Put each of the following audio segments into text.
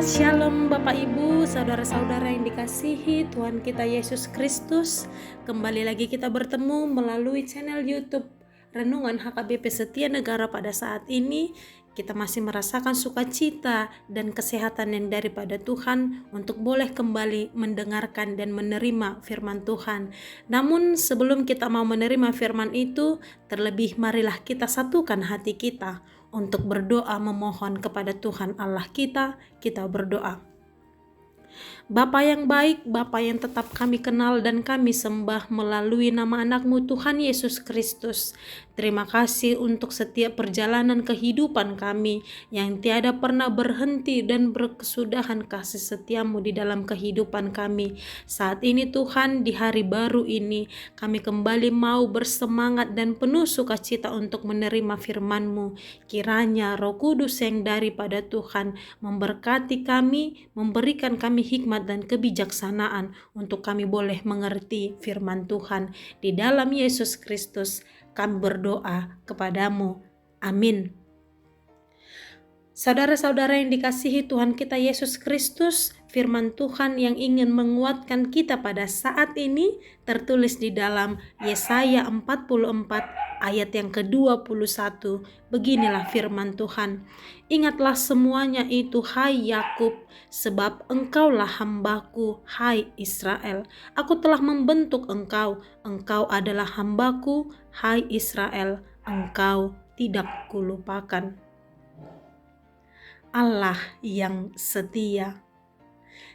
Shalom Bapak Ibu, saudara-saudara yang dikasihi Tuhan kita Yesus Kristus. Kembali lagi kita bertemu melalui channel YouTube Renungan HKBP Setia Negara. Pada saat ini kita masih merasakan sukacita dan kesehatan yang daripada Tuhan untuk boleh kembali mendengarkan dan menerima firman Tuhan. Namun sebelum kita mau menerima firman itu, terlebih marilah kita satukan hati kita untuk berdoa memohon kepada Tuhan Allah kita berdoa. Bapa yang baik, Bapa yang tetap kami kenal dan kami sembah melalui nama anak-Mu Tuhan Yesus Kristus. Terima kasih untuk setiap perjalanan kehidupan kami yang tiada pernah berhenti dan berkesudahan kasih setia-Mu di dalam kehidupan kami. Saat ini Tuhan, di hari baru ini kami kembali mau bersemangat dan penuh sukacita untuk menerima firman-Mu. Kiranya Roh Kudus yang daripada Tuhan memberkati kami, memberikan kami hikmat dan kebijaksanaan untuk kami boleh mengerti firman Tuhan. Di dalam Yesus Kristus kami berdoa kepadamu. Amin. Saudara-saudara yang dikasihi Tuhan kita Yesus Kristus, firman Tuhan yang ingin menguatkan kita pada saat ini tertulis di dalam Yesaya 44 ayat yang ke-21. Beginilah firman Tuhan. Ingatlah semuanya itu, hai Yakub, sebab engkaulah hambaku, hai Israel. Aku telah membentuk engkau, engkau adalah hambaku, hai Israel. Engkau tidak kulupakan. Allah yang setia.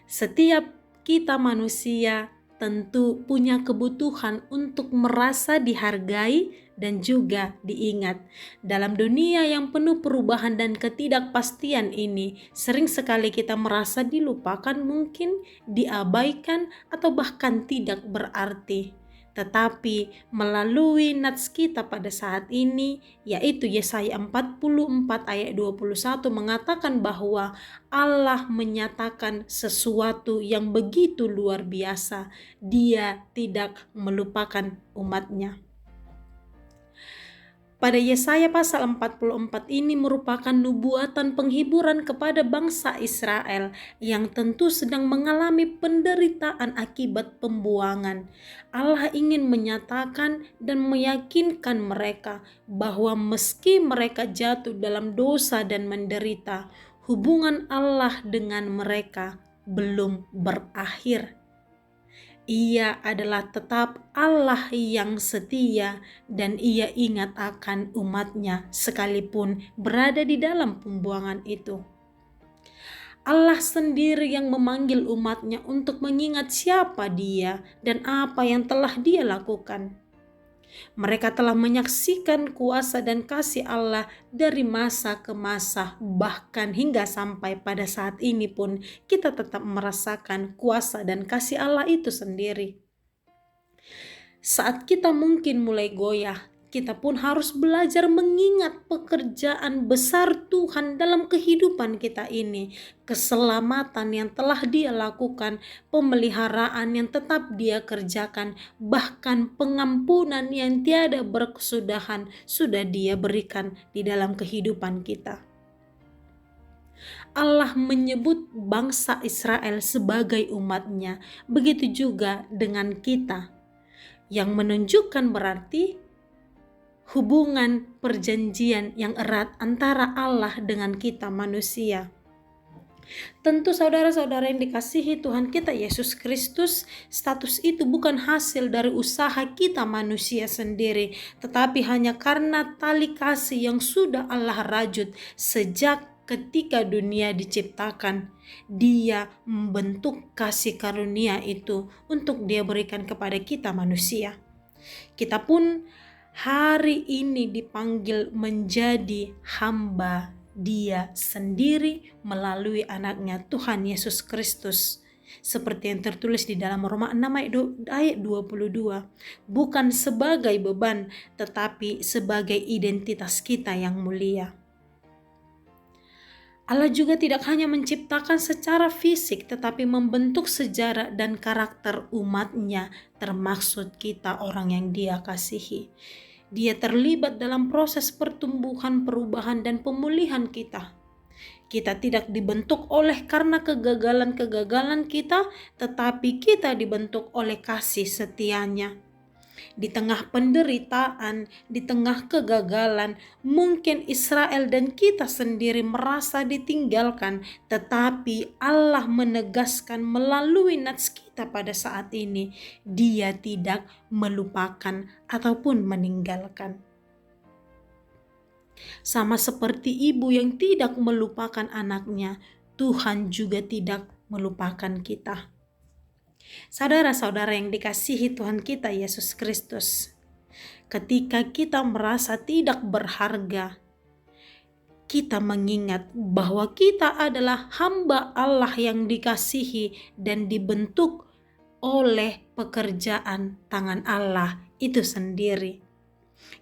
Setiap kita manusia tentu punya kebutuhan untuk merasa dihargai dan juga diingat. Dalam dunia yang penuh perubahan dan ketidakpastian ini, sering sekali kita merasa dilupakan, mungkin diabaikan atau bahkan tidak berarti. Tetapi melalui nats kita pada saat ini, yaitu Yesaya 44 ayat 21 mengatakan bahwa Allah menyatakan sesuatu yang begitu luar biasa. Dia tidak melupakan umatnya. Pada Yesaya pasal 44 ini merupakan nubuatan penghiburan kepada bangsa Israel yang tentu sedang mengalami penderitaan akibat pembuangan. Allah ingin menyatakan dan meyakinkan mereka bahwa meski mereka jatuh dalam dosa dan menderita, hubungan Allah dengan mereka belum berakhir. Ia adalah tetap Allah yang setia dan Ia ingat akan umatnya sekalipun berada di dalam pembuangan itu. Allah sendiri yang memanggil umatnya untuk mengingat siapa Dia dan apa yang telah Dia lakukan. Mereka telah menyaksikan kuasa dan kasih Allah dari masa ke masa, bahkan hingga sampai pada saat ini pun kita tetap merasakan kuasa dan kasih Allah itu sendiri. Saat kita mungkin mulai goyah, kita pun harus belajar mengingat pekerjaan besar Tuhan dalam kehidupan kita ini, keselamatan yang telah Dia lakukan, pemeliharaan yang tetap Dia kerjakan, bahkan pengampunan yang tiada berkesudahan sudah Dia berikan di dalam kehidupan kita. Allah menyebut bangsa Israel sebagai umatnya, begitu juga dengan kita, yang menunjukkan berarti hubungan perjanjian yang erat antara Allah dengan kita manusia. Tentu saudara-saudara yang dikasihi Tuhan kita Yesus Kristus, status itu bukan hasil dari usaha kita manusia sendiri, tetapi hanya karena tali kasih yang sudah Allah rajut sejak ketika dunia diciptakan. Dia membentuk kasih karunia itu untuk Dia berikan kepada kita manusia. Kita pun hari ini dipanggil menjadi hamba Dia sendiri melalui anaknya Tuhan Yesus Kristus. Seperti yang tertulis di dalam Roma 6 ayat 22. Bukan sebagai beban, tetapi sebagai identitas kita yang mulia. Allah juga tidak hanya menciptakan secara fisik, tetapi membentuk sejarah dan karakter umatnya, termaksud kita orang yang Dia kasihi. Dia terlibat dalam proses pertumbuhan, perubahan, dan pemulihan kita. Kita tidak dibentuk oleh karena kegagalan-kegagalan kita, tetapi kita dibentuk oleh kasih setianya. Di tengah penderitaan, di tengah kegagalan, mungkin Israel dan kita sendiri merasa ditinggalkan, tetapi Allah menegaskan melalui nats kita pada saat ini, Dia tidak melupakan ataupun meninggalkan. Sama seperti ibu yang tidak melupakan anaknya, Tuhan juga tidak melupakan kita. Saudara-saudara yang dikasihi Tuhan kita Yesus Kristus, ketika kita merasa tidak berharga, kita mengingat bahwa kita adalah hamba Allah yang dikasihi dan dibentuk oleh pekerjaan tangan Allah itu sendiri.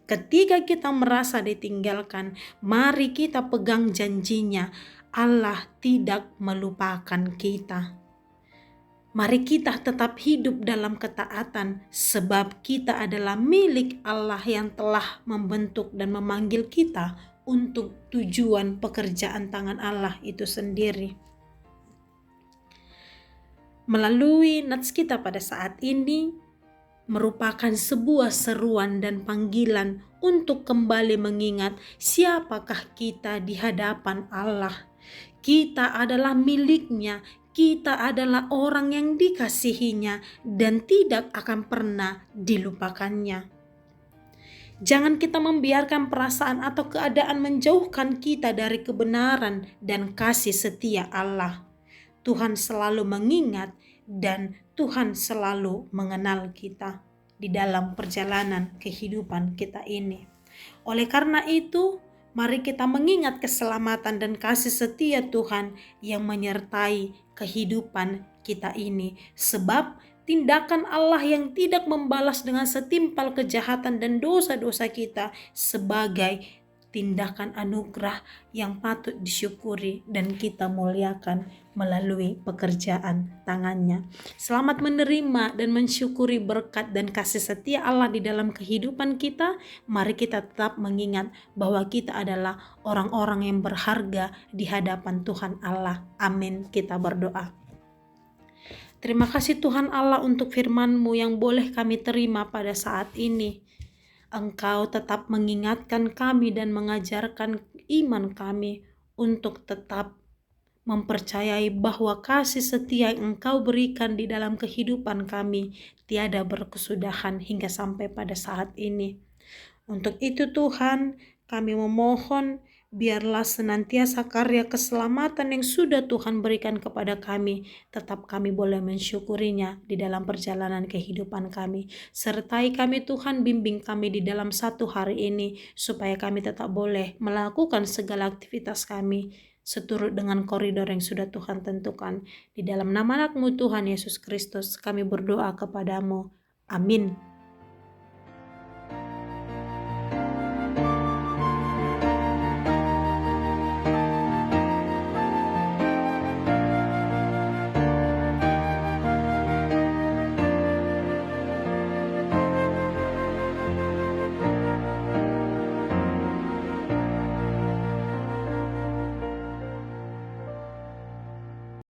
Ketika kita merasa ditinggalkan, mari kita pegang janjinya. Allah tidak melupakan kita. Mari kita tetap hidup dalam ketaatan, sebab kita adalah milik Allah yang telah membentuk dan memanggil kita untuk tujuan pekerjaan tangan Allah itu sendiri. Melalui nats kita pada saat ini merupakan sebuah seruan dan panggilan untuk kembali mengingat siapakah kita di hadapan Allah. Kita adalah miliknya, kita adalah orang yang dikasihinya dan tidak akan pernah dilupakannya. Jangan kita membiarkan perasaan atau keadaan menjauhkan kita dari kebenaran dan kasih setia Allah. Tuhan selalu mengingat dan Tuhan selalu mengenal kita di dalam perjalanan kehidupan kita ini. Oleh karena itu, mari kita mengingat keselamatan dan kasih setia Tuhan yang menyertai kehidupan kita ini. Sebab tindakan Allah yang tidak membalas dengan setimpal kejahatan dan dosa-dosa kita sebagai tindakan anugerah yang patut disyukuri dan kita muliakan melalui pekerjaan tangannya. Selamat menerima dan mensyukuri berkat dan kasih setia Allah di dalam kehidupan kita. Mari kita tetap mengingat bahwa kita adalah orang-orang yang berharga di hadapan Tuhan Allah. Amin. Kita berdoa. Terima kasih Tuhan Allah untuk firman-Mu yang boleh kami terima pada saat ini. Engkau tetap mengingatkan kami dan mengajarkan iman kami untuk tetap mempercayai bahwa kasih setia yang Engkau berikan di dalam kehidupan kami tiada berkesudahan hingga sampai pada saat ini. Untuk itu Tuhan, kami memohon biarlah senantiasa karya keselamatan yang sudah Tuhan berikan kepada kami, tetap kami boleh mensyukurinya di dalam perjalanan kehidupan kami. Sertai kami Tuhan, bimbing kami di dalam satu hari ini, supaya kami tetap boleh melakukan segala aktivitas kami seturut dengan koridor yang sudah Tuhan tentukan. Di dalam nama anak-Mu Tuhan Yesus Kristus, kami berdoa kepadamu. Amin.